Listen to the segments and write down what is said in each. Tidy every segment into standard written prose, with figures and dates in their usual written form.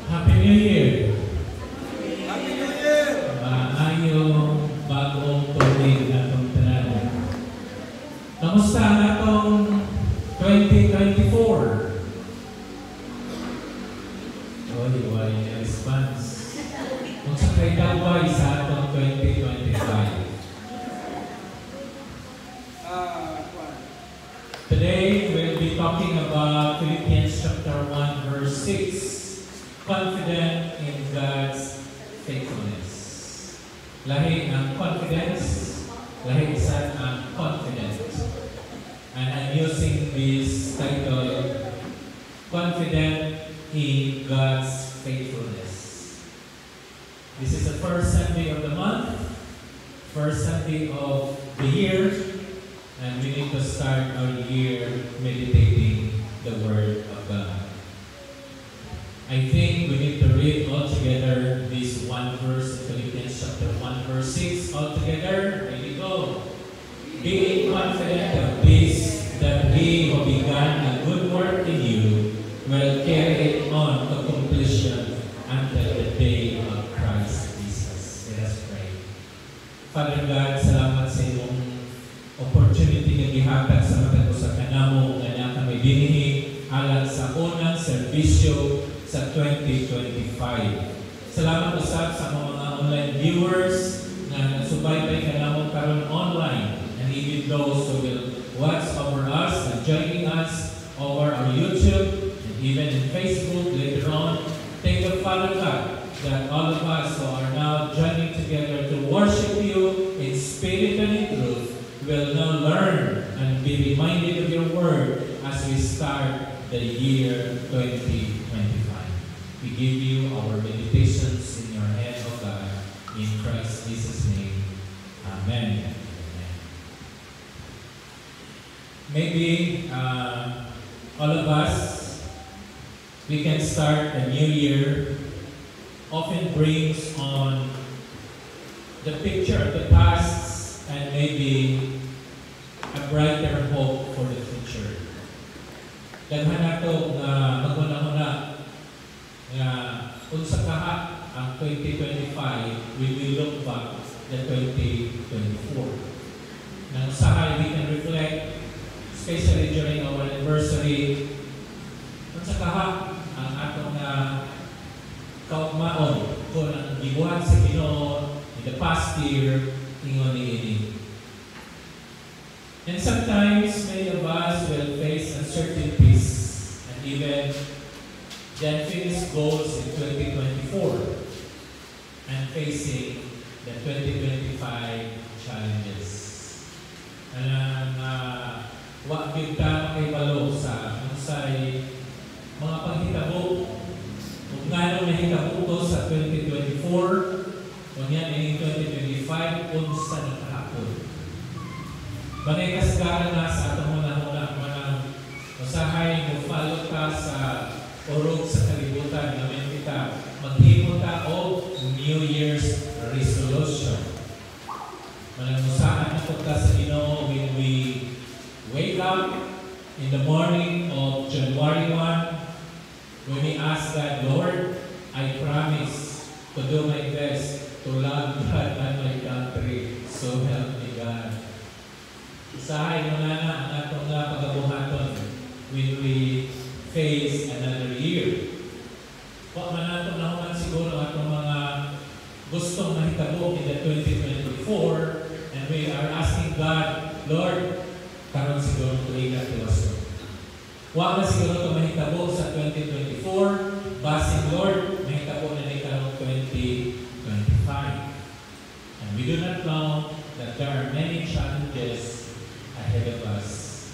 Happy New Year! Happy New Year! Maayong bagong tuwing atong tanan. Kamusta ang atong 2024? Why response? Kung sa kayo daw sa atong 2025? Today, we'll be talking about Philippians chapter 1, verse 6. Confident in God's faithfulness. Lahi ang confidence, lahi isa ang confident. And I'm using this title, Confident in God's faithfulness. This is the first Sunday of the month, first Sunday of the year, and we need to start our year meditating the Word of God. I think we need to read all together this one verse in Philippians chapter 1 verse 6 all together. Ready, go. Being confident of this, that He who began a good work in you will carry it on to completion until the day of Christ Jesus. Let us pray. Father God, salamat sa iyong opportunity nga gihatag sa matag usa kanamo nga kami dinhi alang sa unang serbisyo sa 2025. Salamat usab sa mga online viewers na nagsubaybay kanamo karon online, and even those who will watch over us and joining us over our YouTube and even in Facebook later on. Thank you, Father God, that all of us who are now joining together to worship you in spirit and in truth will now learn and be reminded of your word as we start the year 2025. We give you our meditations in your hand, O God, in Christ Jesus' name. Amen. Amen. Maybe all of us, we can start a new year, often brings on the picture of the past and maybe a brighter hope for the future. Daghan nato nga maguna-una nga unsa kaha ang 2025, we will look back the 2024. Nang usahay we can reflect, especially during our anniversary, unsa kaha ang atong kaugmaon kung ang gibuhat sa Ginoo in the past year ingon niini. And sometimes many of us will face uncertainties and even the unfinished goals in 2024 and facing the 2025 challenges. Wa gyud ta makahibalo sa unsay mga paghitabo ug ngano nahitabo to sa 2024 unya ini 2025 unsa nakahapon. Banay kasagaran na sa atong una usahay mo follow ka sa urog sa kalibutan namin kita maghimo ta og New Year's resolution. Manangusahan nato ta sa Ginoo when we wake up in the morning of January 1, when we ask God, Lord, I promise to do my best to love God and my country. So help me God. Usahay mo na ang atong pagabuhaton when we face another year. Kung man nato nahuman siguro atong mga gustong mahitabo in the 2024, and we are asking God, Lord, karon siguro tuig ka tiwaso. Wa na siguro ito mahitabo sa 2024, basing Lord, mahitabo na ni karon 2025. And we do not know that there are many challenges ahead of us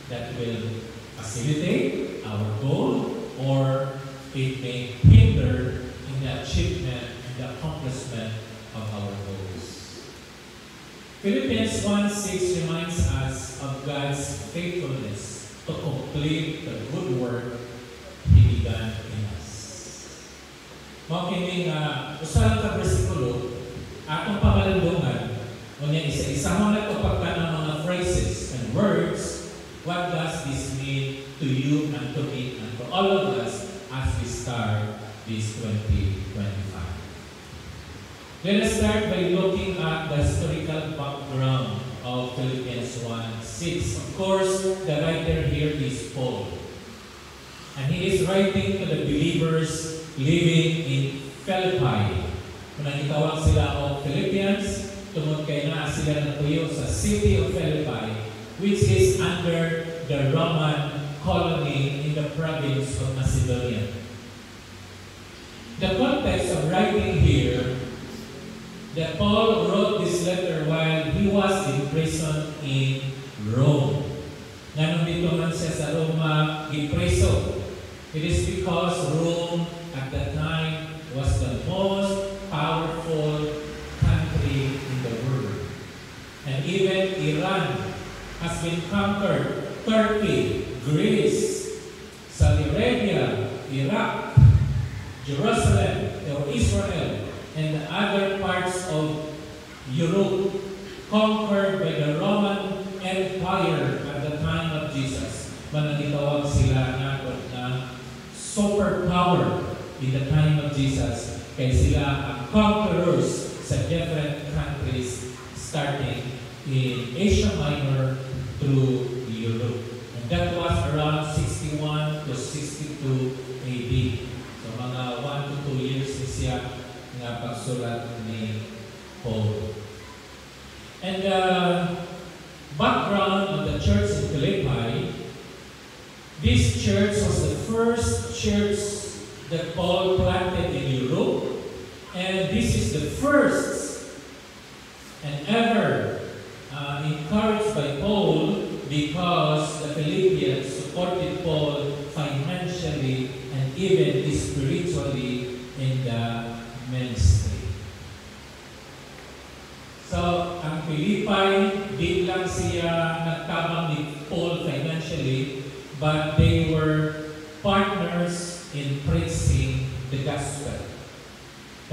that will facilitate our goal or it may hinder in the achievement and the accomplishment of our goals. Philippians 1:6 reminds us of God's faithfulness to complete the good work He began in us. Mao kini nga usa ka bersikulo atong pamalandungan unya isa-isa na to pagkanang mga phrases and words. What does this mean to you and to me and to all of us as we start this 2025. Let us start by looking at the historical background of Philippians 1:6. Of course, the writer here is Paul. And he is writing to the believers living in Philippi. Kung nangitawag sila o Philippians, tungod kay na sila natuyo sa city of Philippi, which is under the Roman colony in the province of Macedonia. The context of writing here, that Paul wrote this letter while he was in prison in Rome. Ngayon dito man siya sa Roma gipreso. It is because Rome at that time was the most powerful country in the world. And even Iran has been conquered. Turkey, Greece, Saudi Arabia, Iraq, Jerusalem or Israel, and the other parts of Europe conquered by the Roman Empire at the time of Jesus. Manangitawag sila na superpower in the time of Jesus. Kaya sila ang conquerors sa different countries starting in Asia Minor through Europe. And that was around 61 to 62 AD. So mga 1 to 2 years siya nga pagsulat ni Paul. And the background of the church in Philippi, this church was the first church that Paul planted in Europe, and this is the first and ever encouraged by Paul because the Philippians supported Paul financially and even spiritually in the ministry. So, ang Philippi, di lang siya nagtabang ni Paul financially, but they were partners in preaching the gospel.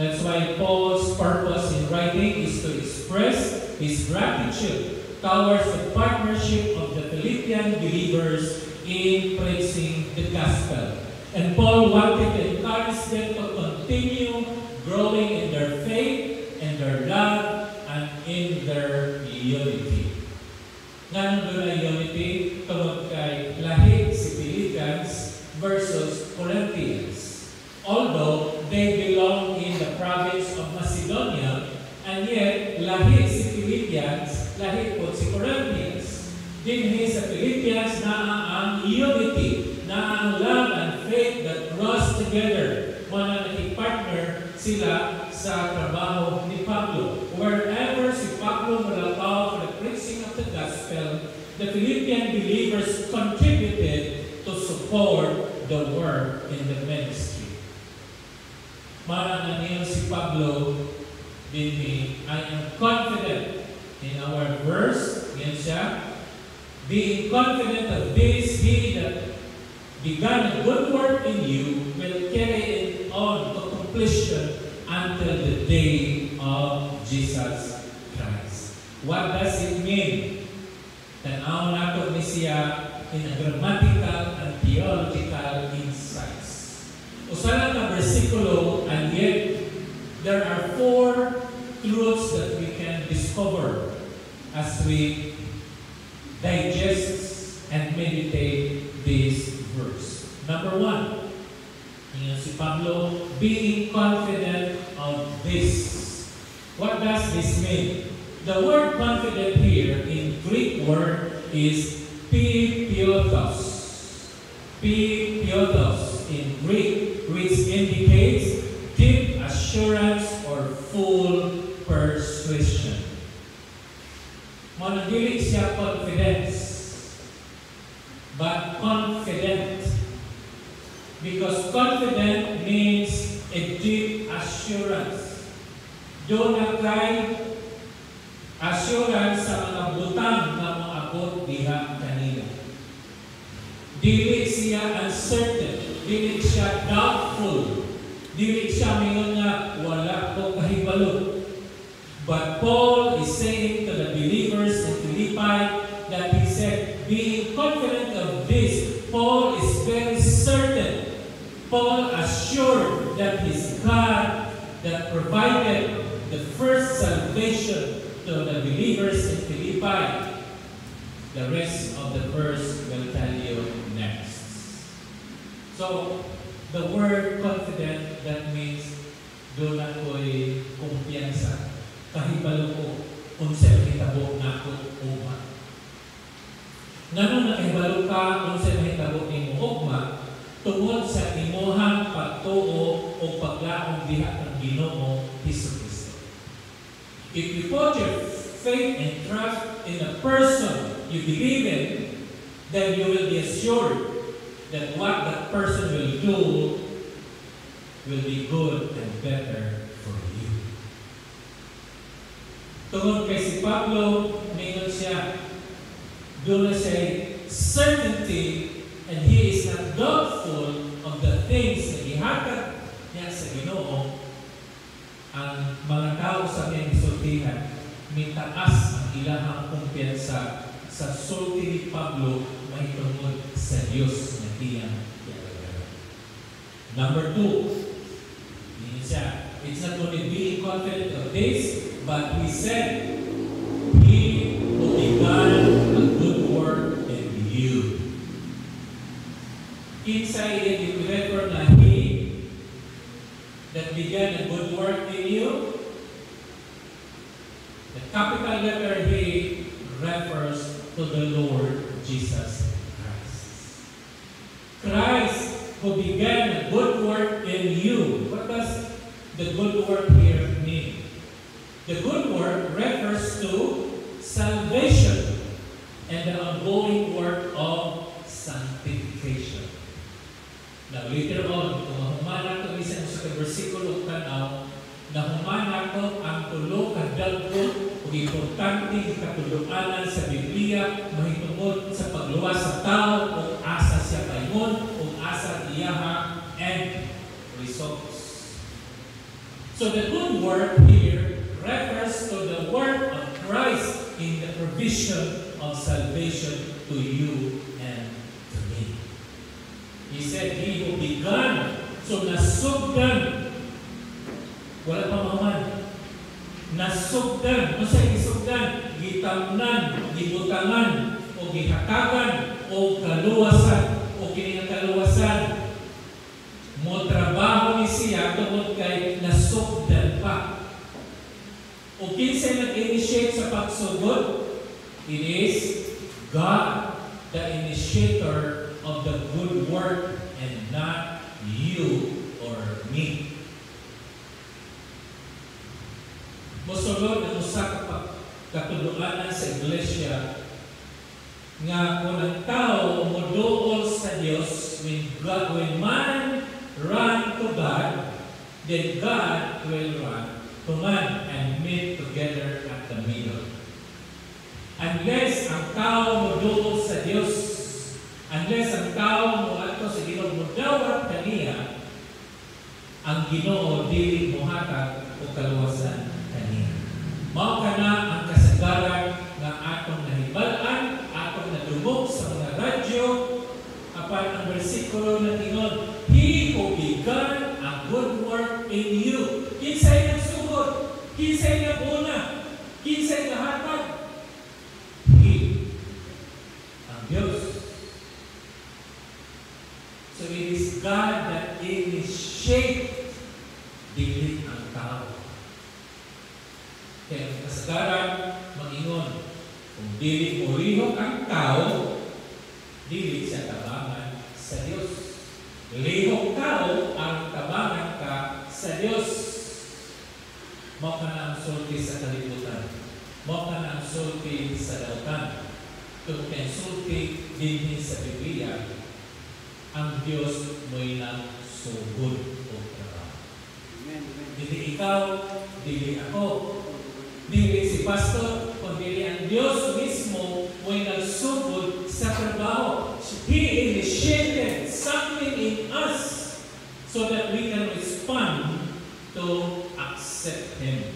That's why Paul's purpose in writing is to express his gratitude towards the partnership of the Philippian believers in preaching the gospel. And Paul wanted to encourage them to continue growing in their faith and their love and in their unity. Ngayon doon ay unity tungod kay lahi si Philippians versus Corinthians. Although they belong in the province of Macedonia, and yet lahi si Philippians, lahi po si Corinthians. Dinhi sa Philippians na ang unity, na ang love and faith that grows together. Mga naging-partner sila sa trabaho ni Pablo. Wherever si Pablo malataw for the preaching of the gospel, the Philippian believers contributed to support the work in the ministry. Marang na niyo si Pablo, I am confident in our verse, yan siya, being confident of this, he that began a good work in you will carry it on to completion until the day of Jesus Christ. What does it mean? Tanaw nato ni siya in a grammatical and theological insights. Usa na versikulo, and yet there are 4 truths that we can discover as we digest and meditate this verse. Number 1, si Pablo, being confident of this. What does this mean? The word confident here in Greek word is pipiotos. Pipiotos in Greek, which indicates deep assurance or full persuasion. Managili siya confidence, but confident. Because confident means a deep assurance. Doon na kay assurance sa mga butang na maabot diha kanila. Dili siya uncertain, dili siya doubtful, dili siya mingon nga wala ko kahibalo. But Paul is saying to the believers in Philippi that he said, being confident of this, Paul is very certain. Paul assured that His God that provided the first salvation to the believers in Philippi. The rest of the verse will tell you next. So, the word confident, that means doon ako'y kumpiyansa. Kahibalo ko kung sa'yo hitabo na ako ugma. Ngano na kahibalo ka kung sa'yo hitabo ni mo ugma, tungod sa imuhang pagtuo o paglaong diha ng Ginoo Hesus-Kristo. If you put your faith and trust in a person you believe in, then you will be assured that what that person will do will be good and better for you. Tungod kay si Pablo, mingon siya, doon na siya certainty, and he is not doubtful of the things na ihatag niya sa Ginoo. Ang mga tao sa kanyang isultihan, mitaas ang ilahang kumpiyansa sa sulti ni Pablo mahitungod sa Diyos na tiyang ialagad. Number 2, yun siya, it's not only being confident of this, but he said, He who began a good work in you. Inside it, you refer na He that began a good work in you. The capital letter He refers to the Lord Jesus Christ. Christ who began a good work in you. What does the good work here mean? The good work refers to salvation and the ongoing work of sanctification. Now later on, kung mahumana ito isa sa versikulo tanaw, na humana ito ang tulo kadagko o importante katuluanan sa Biblia mahitungod sa pagluwas sa tao o asa siya paingon o asa iyaha and results. So the good work here refers to the work of Christ in the provision of salvation to you and to me. He said, He who began, so nasugdan, wala pa maman, nasugdan, ano sa isugdan? Gitamnan, gibutangan, o gihatagan, o kaluwasan, o kinakaluwasan. Mo trabaho ni siya tungod kay nasugdan pa. O kinsay nag-initiate sa pagsugod? It is God, the initiator of the good work, and not you or me. Mosulod ang usa ka katuluanan sa iglesia nga kung ang tao moduol sa Dios, when man run to God, then God will run to man and meet together at the middle. Unless ang tao moduol sa Dios, unless ang tao moadto sa Ginoo modawat kaniya, ang Ginoo dili mohatag o kaluwasan kaniya. Mao kana ang kasagaran nga atong nahibal-an, atong nadumog sa mga radyo, apan ang bersikulo na ingon, He who began a good work in you. Kinsay nagsugod? Kinsay naguna? Kinsay nahatag? He, ang Diyos. So it is God that initiates dili ang tao. Kaya ang kasagaran, mag-ingon, kung dili mo lihok ang tao, dili siya tabangan sa Diyos. Lihok tao ang tabangan ka sa Diyos. Mao ka na ang sulti sa kalibutan. Mao ka na ang sulti sa dautan. Kung kaya sulti din sa Biblia, ang Diyos mo'y nang sugod o trabaho. Dili ikaw, dili ako, dili si pastor, kundi ang Diyos mismo mo'y nagsugod sa trabaho. He initiated something in us so that we can respond to accept Him.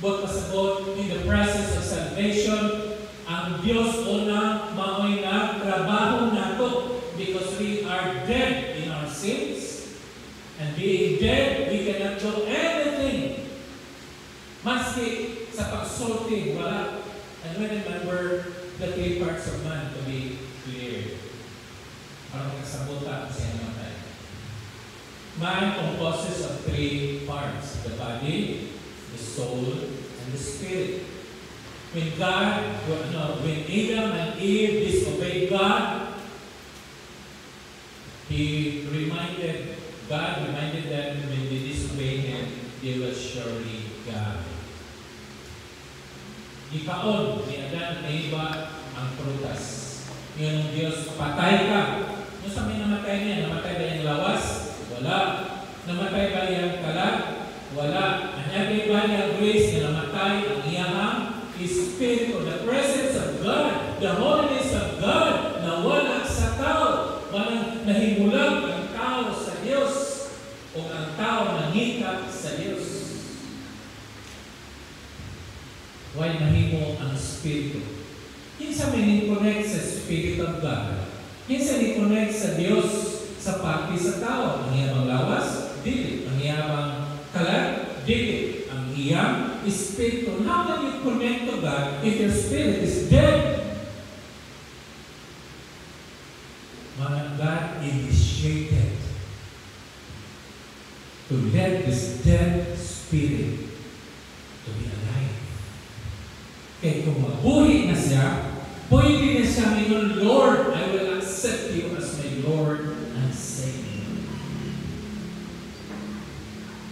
But pasabot in the process of salvation, ang Diyos una mao'y nagtrabaho nato because we are dead in our sins. And being dead, we cannot do anything. Maski sa pagsulti, wala. And we remember the three parts of man to be clear. Parang nagsabuta siya namatay. Man composes of three parts: the body, the soul, and the spirit. When Adam and Eve disobeyed God, God reminded them when they disobeyed Him, they will surely die. Ikaon ni Adan at Eva ang prutas. Yun ang Diyos, patay ka. Kung sa may namatay niya, namatay ba yung lawas? Wala. Namatay ba yung kalat? Wala. Namatay ba yung grace na namatay ang iyahang Spirit, or the presence of God, the holiness of God, na wala sa tao. Walang nahimulang ang tao sa Diyos o ang tao nangita sa Diyos. Why nahimo ang Espiritu? Kinsa may ni-connect sa Spirit of God. Kinsa ni-connect sa Diyos sa pati sa tao. Ang iyabang lawas, dili. Ang iyabang kalat, dili. Ang iyang Espiritu. How can you connect to God if your spirit is dead? God initiated to let this dead spirit to be alive. Kaya kung mabuhi na siya, pwede na siya ngayon, Lord, I will accept you as my Lord and Savior.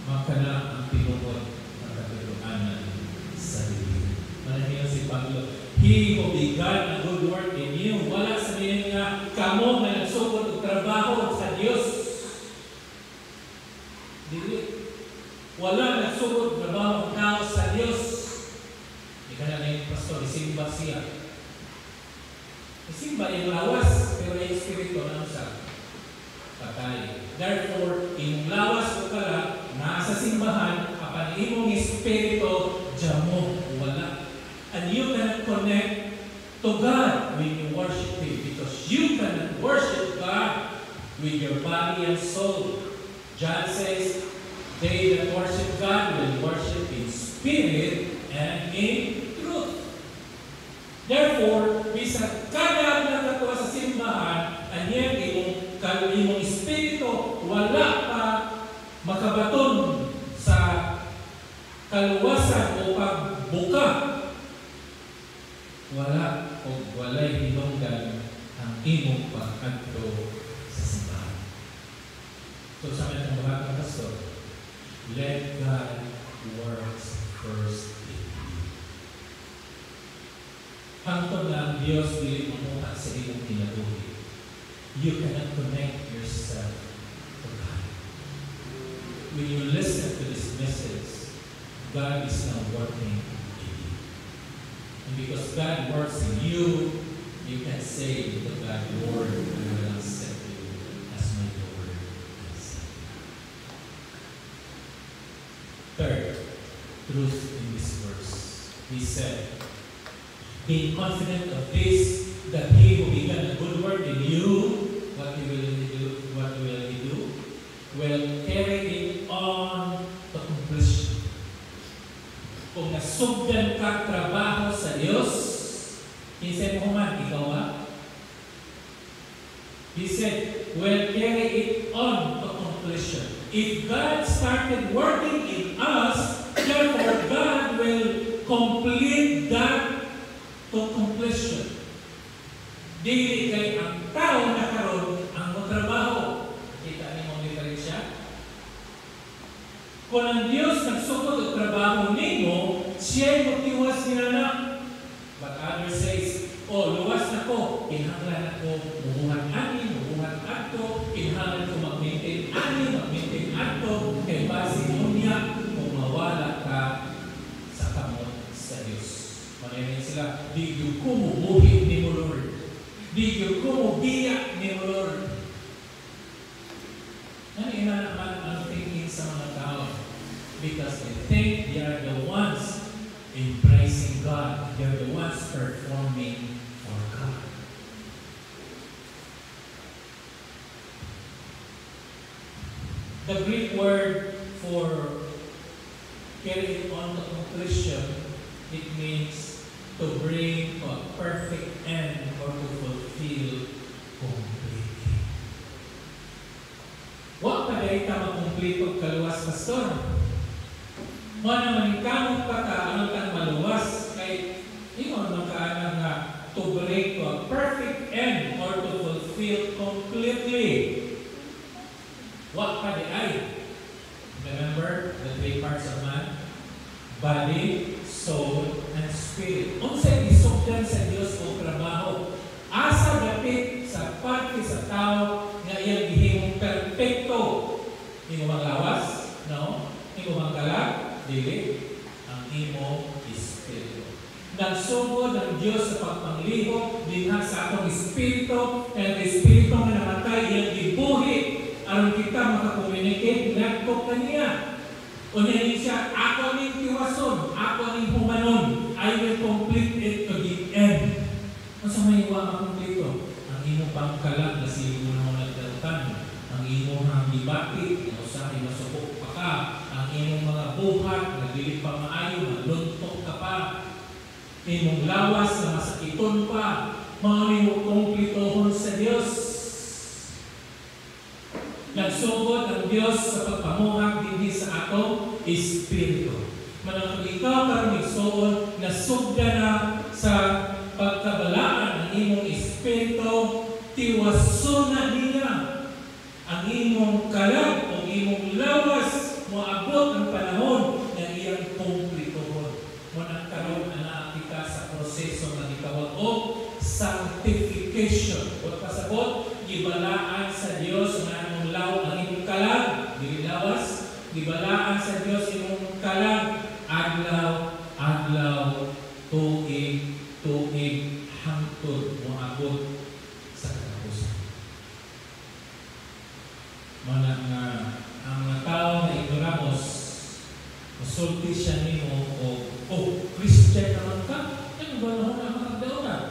Maka na ang pinunod ng katuluanan sa Biblia. Manahil si Pablo, He who began a good work in you, wala sabihin nga, kamo may nagsugod og trabaho sa Diyos. Dili. Wala nagsugod trabaho ng tao sa Diyos. Ika na yung pastor, isimba siya. Isimba yung lawas, pero yung espiritu na siya. Patay. Therefore, yung lawas o kala, nasa simbahan, kapag imong espiritu, jamo, wala. And you cannot connect to God when you worship Him, because you cannot worship God with your body and soul. John says, they that worship God will worship in spirit and in truth. Therefore, bisag kada na katuwa sa simbahan, and yan imong espiritu wala pa makabaton sa kaluwasan o pagbuka. Wala o walay hinungdan ang imong pagkanto sa simbahan. So sa akin ang mga pastor, let God works first in you. Hangtod na ang Diyos dili mamuha sa imong kinabuhi. You cannot connect yourself to God. When you listen to this message, God is now working in you. And because God works in you, you can say to God, Lord, I will accept you as my Lord and Savior. Third, truth in this verse. He said, being confident of this, that He who began a good work in you, what will He do? Will carry it on to completion. Kung nasugdan ka trabaho sa Diyos, He mo man, ikaw ba? He said, will carry it on to completion. If God started working in us, therefore God will complete that to completion. Dili kay ang tao na karon ang trabaho. Kita niyo ang diferensya? Kung ang Diyos nagsugod ang trabaho nimo, siya'y magtiwas nila na. But others says, oh, luwas na ko, kinahanglan ako, mubuhat ani, mubuhat ato, kinahanglan ko mag-maintain ani, mag-maintain ato, kay base niya, kung mawala ka sa kamot sa Diyos. Manayin sila, di ko mubuhi ni mo, Lord. Di ko mubiyak ni mo, Lord. Ano ina naman ang thinking sa mga tao? Because they think they are the ones embracing God. They are the ones performing for God. The Greek word for carry it on to completion, it means to bring to a perfect end or to fulfill completely. Wa pa day ka makumplito kaluwas, pastor. Mo naman kamot pa ka ano kang maluwas kay imo man kaana nga to bring to a perfect end or to fulfill completely. Wa pa ay. Remember the three parts of man? Body, soul, and spirit. Unsay isugdan sa Dios o trabaho? Asa dapit sa parte sa tao nga iyang gihimong perpekto. Imo maglawas? No? Imo magkalag? Dili. Ang imo espiritu. Nagsugod ang Dios sa pagpanglihok dinha sa atong espiritu, and espiritu nga namatay iyang gibuhi aron kita makakomunicate ngadto kaniya. Unahin siya, ako ning tiwason, ako ning humanon, I will complete it to the end. Masa may iwa makumplito? Ang imo pangkalag na sili mo na nagdarutan, ang imo hang ibati, na usahay masubok pa ka, ang imong mga buhat, na dili pa maayo, na luntok ka pa, imong lawas na masakiton pa, mga imo kumplitohon sa Diyos. Nagsugod ang Diyos sa pagpamuhang hindi sa atong espiritu. Manang ikaw karon igsuon nasugda na sa pagkabalaan ng imong espiritu, tiwason na niya ang imong kalag o imong lawas, moabot ang panahon na iyang kumplitohon. Manang karon ana kita sa proseso nga gitawag og sanctification. O pasabot gibalaan sa Dios nga law ang imong kalag, dili lawas, gibalaan sa Dios imong kalag, adlaw, tuig, hangtod moabot sa katapusan. Manang ang mga tao na ignoramos, masulti siya nimo o Christian naman ka, ano ba naman ang makagdaonan?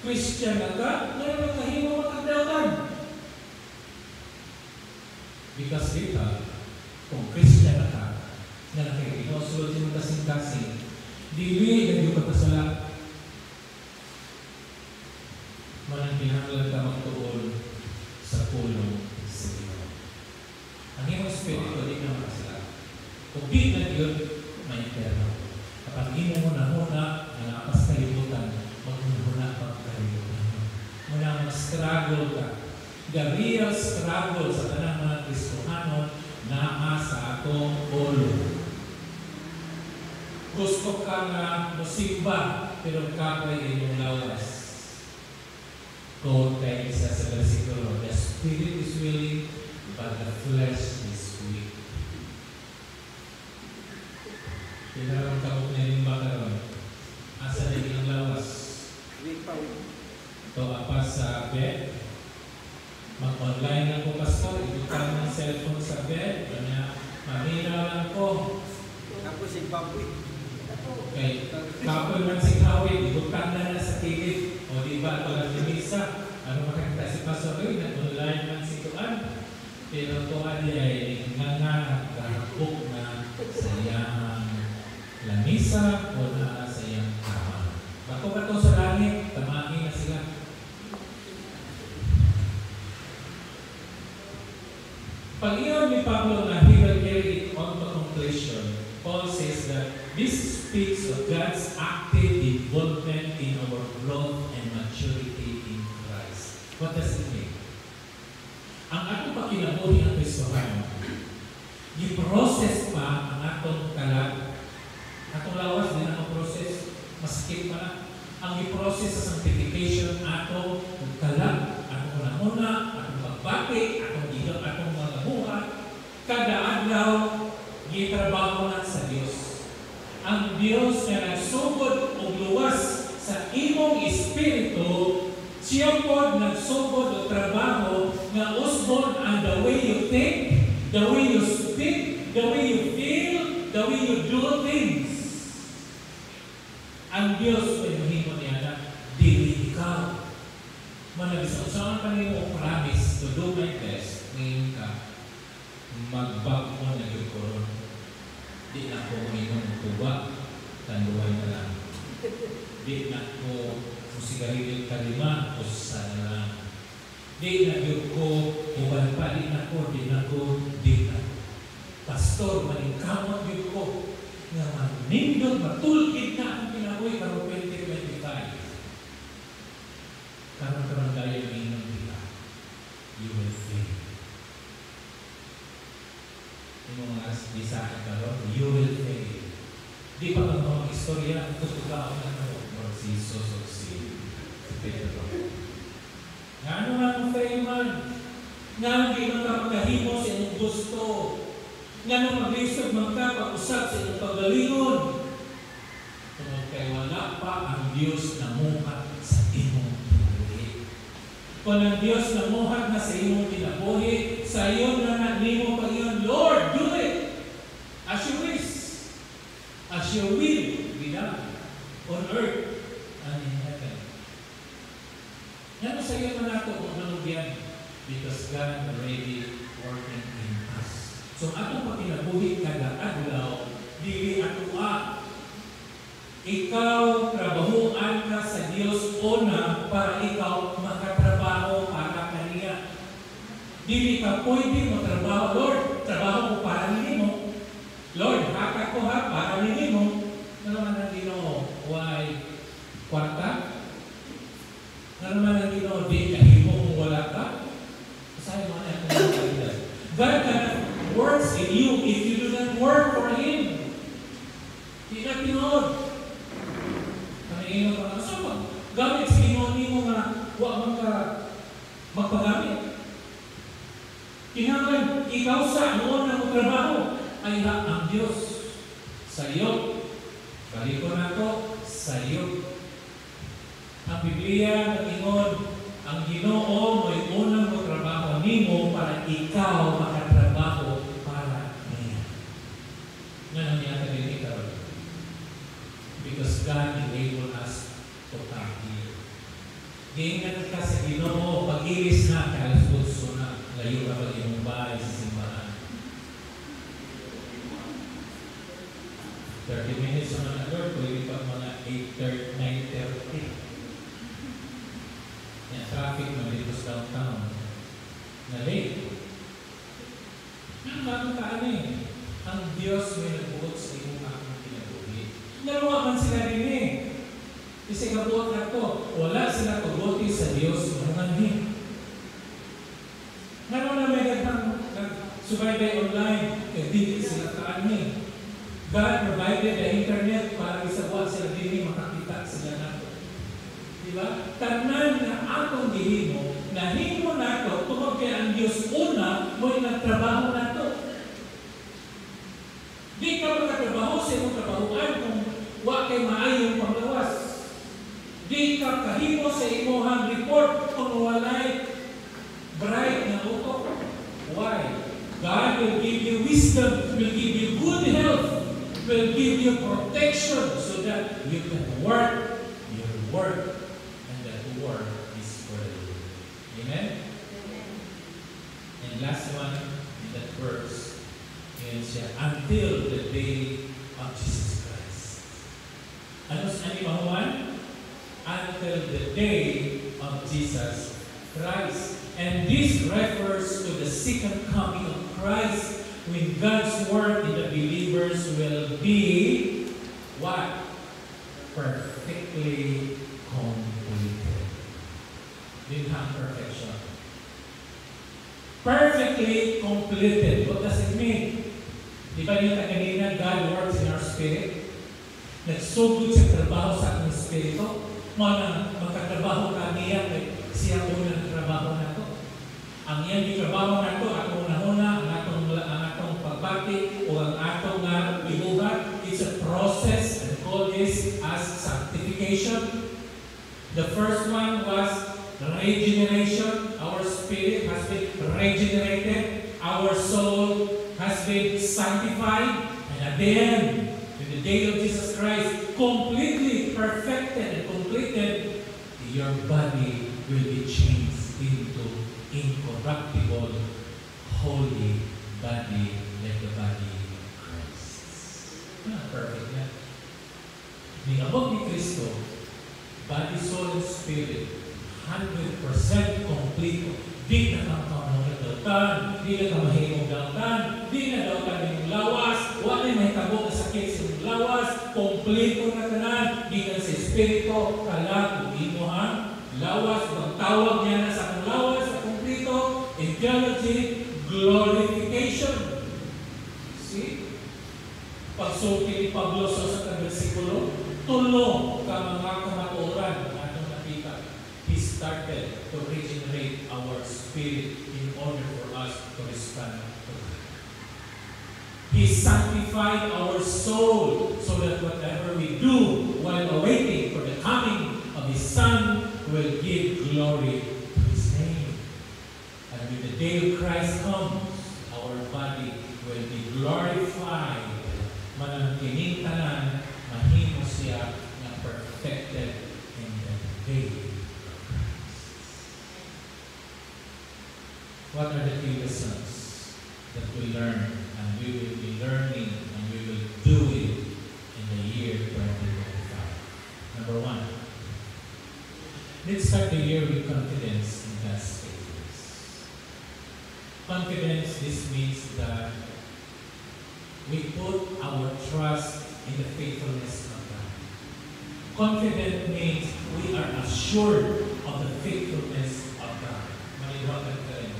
Christian na ka, ngayon makahimo makagdaonan. Because dito, kung Christian na ka, na nakikita, sulod mo kasing-kasing, dili na yung pagkasala, manang pinanglan ka magtuol sa pulong sa Diyos. Ang iyong espiritu, di na makasala. Kung di na yun, may perno. Kapag imo mo na napas kalimutan, mag-una pagkalimutan. Muna struggle ka. The real struggle sa tanang mga Kristohanon naa sa atong ulo. Gusto ka nga musimba, pero kapay inyong lawas. Kung tayo isa sa versikulo, the spirit is willing, but the flesh is weak. Pinarang kabuk na rin ba karon? Asa na inyong lawas? Ito apa sa bed? Mag-online lang po, pastor, ibutan ng cellphone sa bed, kanya mamina lang po. Ako si Papoy. Okay, kapoy man si Hawid, ibutan na sa kilid. O di ba, ito lang yung misa. Ano makakita si pastor, nag-online man si Tuan. Pero Tuan niya ay nagkakabuk na sa iyang lamisa o na sa iyang kama. Bato-bato sa langit, tamahin na sila. Pag iyon ni Pablo na he will carry it on to completion, Paul says that this speaks of God's active involvement in our growth and maturity in Christ. What does it mean? Ang atong pakinabuhi ng Kristohan, i-process pa ang atong kalag. Atong lawas din ang process, masakit pa na. Ang i-process sa sanctification, atong kalag, atong unang-una, atong pagbati, atong gihap, atong mga buhat, kada adlaw, gitrabaho na sa Dios. Ang Dios na nagsugod o luwas sa imong espiritu, siya po nagsugod o trabaho na usbon ang the way you think, the way you speak, the way you feel, the way you do things. Ang Dios ay mahimo niya na dili ikaw. Manabisa, usahan pa niyo promise to do my best, ngayon ka, duwa, tanduay na lang. Di na ko musigarilyo kalima, usa na lang. Di na yun ko, uban pa, di na ko. Pastor, maningkamot yun ko, nga manindot, matulkid na ang pinabuhi karong 2025. Karang tayo minum kita. You will fail. Yung mga bisa ka you will fail. Di pa ang mga istorya, tutugaw na o si Jesus o si Pedro. Nga ano nga ang fail man? Nga hindi magkakahimo sa inyong gusto. Nga nang mag-isog magkakausap sa inyong pagalingon. Kung kay wala pa ang Diyos na muhat sa imong kinabuhi. Kung ang Diyos na muhat na sa imong kinabuhi, sa iyo na nanimo pa iyon, Lord, do it! As you wish. As your will be done on earth and in heaven. Yan sa iyo na nato kung nanugyan because God already working in us. So atong pagkinabuhi kada adlaw, dili ato ikaw trabahuan ka sa Dios una para ikaw makatrabaho para kaniya. Dili ka pwede magtrabaho, Lord, trabaho ko para nimo. Lord, haka ko ha, para nimo. Ano naman ang Ginoo? Why? Kwarta? Ano naman ang Ginoo? Di kahimo kung wala ka? Kasi mo na kung wala. God cannot works in you if you do not work for Him. Di na tinood. Kanino ka? So, gamit sa Ginoo nimo nga, huwag mong ka magpagamit. Kinahanglan, ikaw sa noon na trabaho ay ang Diyos sa iyo. Balik ko na ito, sa iyo. Ang Biblia nag-ingon, ang Ginoo mo'y unang magtrabaho nimo para ikaw makatrabaho para niya. Nga niya kanini karon. Because God enabled us to come here. Giingat ka sa Ginoo, pag-ilis na, kalasbutso na, layo ka pag-imong bahay sa simbahan. 30 minutes na mga Lord, pwede pa mga 8:30, 9:30. Yan, traffic na dito sa downtown. Na late. Ang bagong kaan ang Diyos may nagbuot sa iyong akong kinabuhi. Dalawa man sila rin Kasi kabuot na to, wala sila tuguti sa Diyos manangin. Ngayon na may nag-subaybay online, hindi sila kaan God provided the internet para isabuat sila din makakita sila nato. Diba? Tanan na atong gihimo, na himo nato, tungkol kay ang Diyos una, mo'y nagtrabaho nato. Di ka magkatrabaho sa imong trabahoan kung wa kay maayong panglawas. Di ka kahimo sa imong report kung walay bright na utok. Why? God will give you wisdom, will give you good health, will give you protection so that you can work your work and that work is for you. Amen? And last one in that verse is until the day of Jesus Christ. Ano sa animahuan? Until the day of Jesus Christ. And this refers to the second coming of Christ, when God's work in the believers will be what? Perfectly completed. Didn't have perfection. Perfectly completed. What does it mean? Di ba yung kanina, God works in our spirit? Nagsugod sa trabaho sa ating spirito. Mga magkatrabaho ka niya, siya unang trabaho na to. Ang iyang trabaho na to, ako una-una, ang atong pagbati o ang atong bibuhat, it's a process and call this as sanctification. The first one was regeneration. Our spirit has been regenerated. Our soul has been sanctified. And at the end, in the day of Jesus Christ, completely perfected and completed, your body will be changed into incorruptible, holy body like the body of Christ. Perfect na. Ningabot ni Kristo, body, soul, and spirit, 100% kompleto. Di na kang kamahimong di na kamahimong dautan, di na dautan yung lawas, wala may kabot na sakit sa yung lawas, kompleto na tanan, di na sa espiritu, kalat, imuhan, lawas, ang tawag niya na sa akong lawas, sa kompleto, theology, glorification. See? Pagsulti ni Pablo sa versikulo, tulong ka mga kamaturan na atong nakita. He started to regenerate our spirit in order for us to respond to God. He sanctified our soul so that whatever we do while awaiting for the coming of His Son will give glory to His name. And when the day of Christ comes, our body will be glorified. Manangkining tanan, mahimo siya na perfected in the day. What are the key lessons that we learn and we will be learning and we will do it in the year 2025? Number one, let's start the year with confidence in God's faithfulness. Confidence, this means that we put our trust in the faithfulness of God. Confident means we are assured of the faithfulness of God. Maliwanag ka rin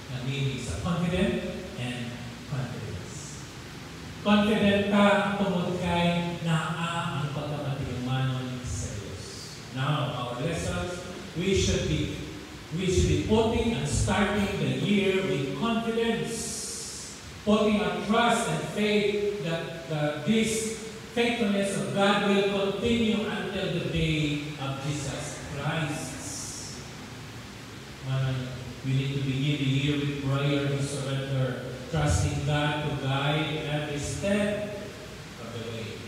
na meaning sa confident and confidence. Confident ka tungod kay naa ang pagkamatinumanon sa Diyos. Now, our lessons, we should be putting and starting the year with confidence. Putting our trust and faith that this faithfulness of God will continue until the day of Jesus Christ. We need to begin the year with prayer and surrender, trusting God to guide every step of the way.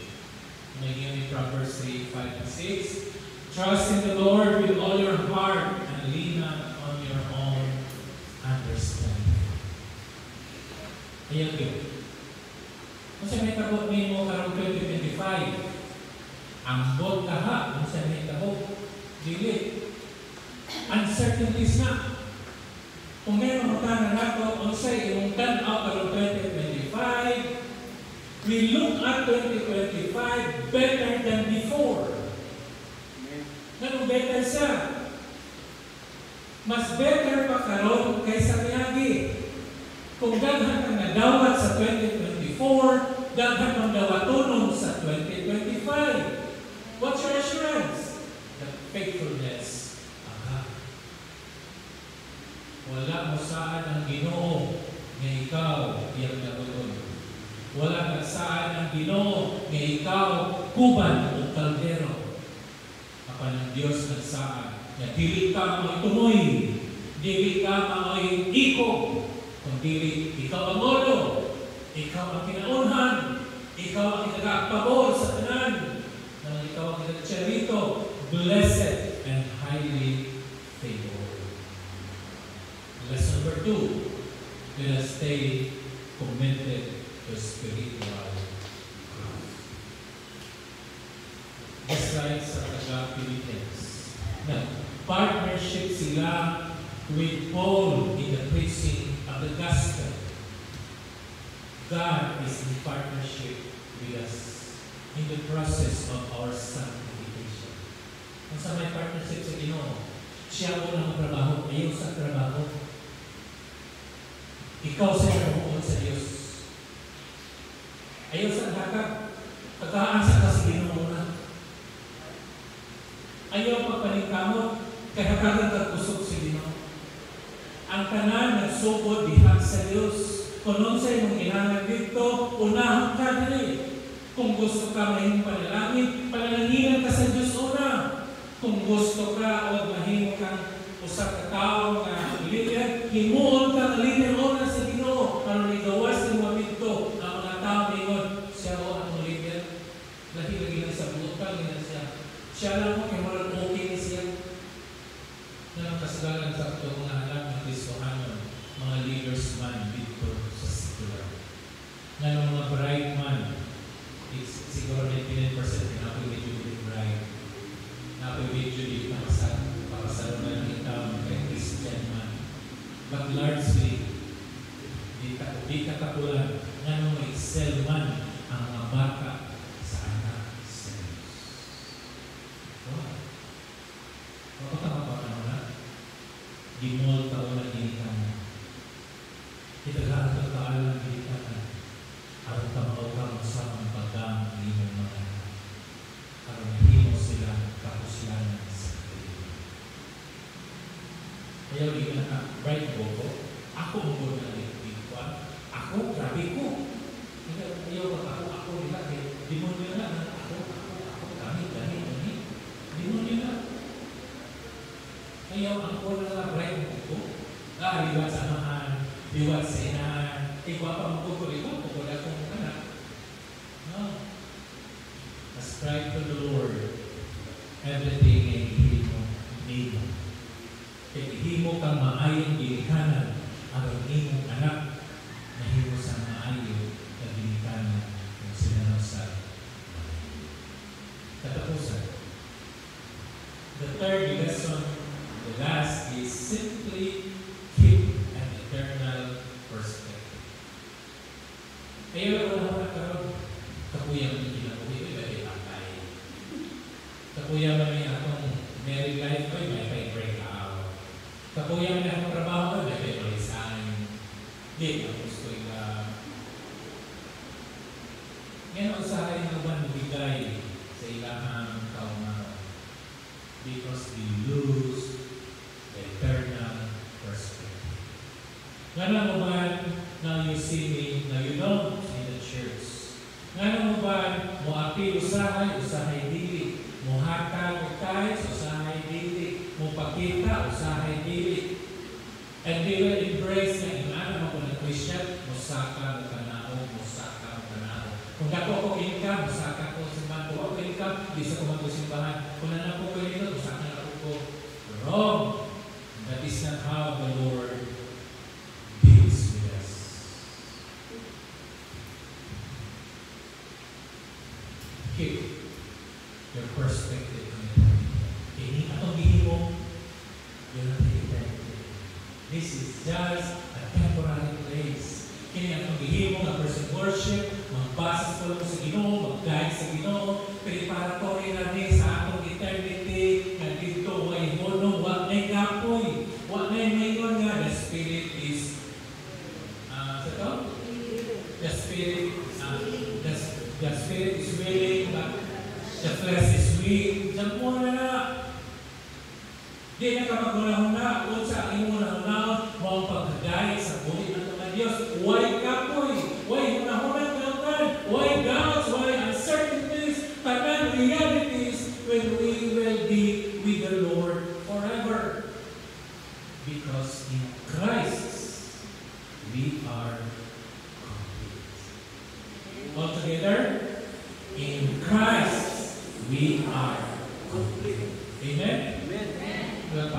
Begin with Proverbs 3, 5, and 6. Trust in the Lord with all your heart and lean not on your own understanding. Ayan yun. Kung sa may tabot mo karong 2025, ang bot kaha, kung sa may tabot, dili. Uncertainties na. Kung meron mo ka na nato, kung sa iyong tanaw karong 2025, we look at 2025 better than before. Ganun better siya. Mas better pa karon kaysa niyagi. Kung daghan ang nadawat sa 2024, daghan ang dawatonon sa 2025. What's your assurance? The faithfulness of God. Wala mo saan ang Ginoo nga ikaw iyang naguton. Wala ka saan ang Ginoo nga ikaw kuban o kaldero. Apan ang Diyos nagsaan na dili ka mga tumoy, dili ka mga iko, kundi ikaw ang modo, ikaw ang kinaunhan, ikaw ang kinagapabor sa tanan, nang ikaw ang kinagtsarito, blessed and highly favored. Lesson number 2, let us stay committed to spiritual growth. Just like sa taga-Philippines, na partnership sila with Paul in the preaching of the gospel. God is in partnership with us in the process of our sanctification. Kung sa may partnership sa Ginoo, siya mo ng trabaho, ayaw sa trabaho. Ikaw sa trabaho sa Diyos. Ayaw sa hakap, pagkaan sa kasi Ginoo na. Ayaw pagpaningkamot, kaya hakagan kagusok si Ginoo. Ang tanan nagsugod diha sa Diyos. Kung nun sa imong inangan dito, unahan ka dili. Kung gusto ka mahimong panalangin, panalangin ka sa Diyos una. Kung gusto ka o mahimong kang usa ka tao nga leader, himuon ka nga leader una sa Ginoo. Para ligawas ng mga dito, ang mga tao mingon, siya o ang leader. Lagi-lagi lang sa butang, lang siya. Siya lang mo, kaya walang okay ni siya. Nalang kasagalan sa ito mga alam ng Kristohanon, mga leaders man dito sa sikular. Nga ng mga bright man, it's siguro 99% pinapagay Individually, pakasalunan ikaw kay Christian man. But largely, di katatulan nga nung excel man ang mga bata sa anak sa Diyos. Wow. Mapatama pa na na? Gimol taon na ginitan na. Itagahan ka kaalang ginitan na. Aron tamaw ka masamang pagdang limong mga anak. Aron himo sila kapuslanan sa Pilipinas. Kaya hindi na right mo. Ako mo na ikuan. Ako, grabe ko. Ayaw ka ako nila. Demonyo na. Ako, kami. Demonyo na. Ayaw ako na right mo. Liwat sa amahan. Liwat sa inahan. Ikaw pa mo ko. Ikaw po wala akong anak. No. Ascribe to the Lord everything ay hihimo nimo. Hihimo kang maayong ginikanan ang imong anak na himo sa maayo na ginikanan ng sinanasal. Katapusan. The third lesson, the last, is simply keep an eternal perspective. Ayaw ko na karon kapuyang ng kinabuhi ko, iba patay. Kapuyang na may akong married life ko, may break out. Kapuyang na akong trabaho ko, may resign. Di, ang gusto iba. Ngayon, usahay na ba nabigay sa ilahang kaungaran? Because we lose the eternal perspective. Ngano mo ba na you see me, na you don't in the church? Ngano mo ba mo apil usahay dili, mo hatag o kahit usahay dili, mo pakita usahay dili. And they will embrace na ingana mo ng Christian, musaka mo kanao. Kung dako ko income, musaka ko simbahan. Kung ako income, di sa kumato simbahan. Kung na po ko nito, musaka na ko. Wrong. That is not how the Lord deals with us. Keep your perspective on eternity. Ini atong gihimo, yun ang eternity. This is just a temporary place. Kini atong gihimo nga person worship, magbasa ko sa Ginoo, mag-guide sa Ginoo, preparatory na din sa atong eternity, nga dito way mono, wag na kapoy, wag na mayroon nga, the spirit is, the spirit is willing, but the flesh is weak. Diyan mo na. Di na ka magunahuna, kung sa imo na hunahon, mo ang pagkagay sa bulit ng mga Diyos. Why kapoy? Why hunahuna kalautan? Why doubts? Why uncertainties? Tagan realities when we will be with the Lord forever. Because in Christ, we are complete. All together? In Christ, we are complete. Amen? Amen. Well,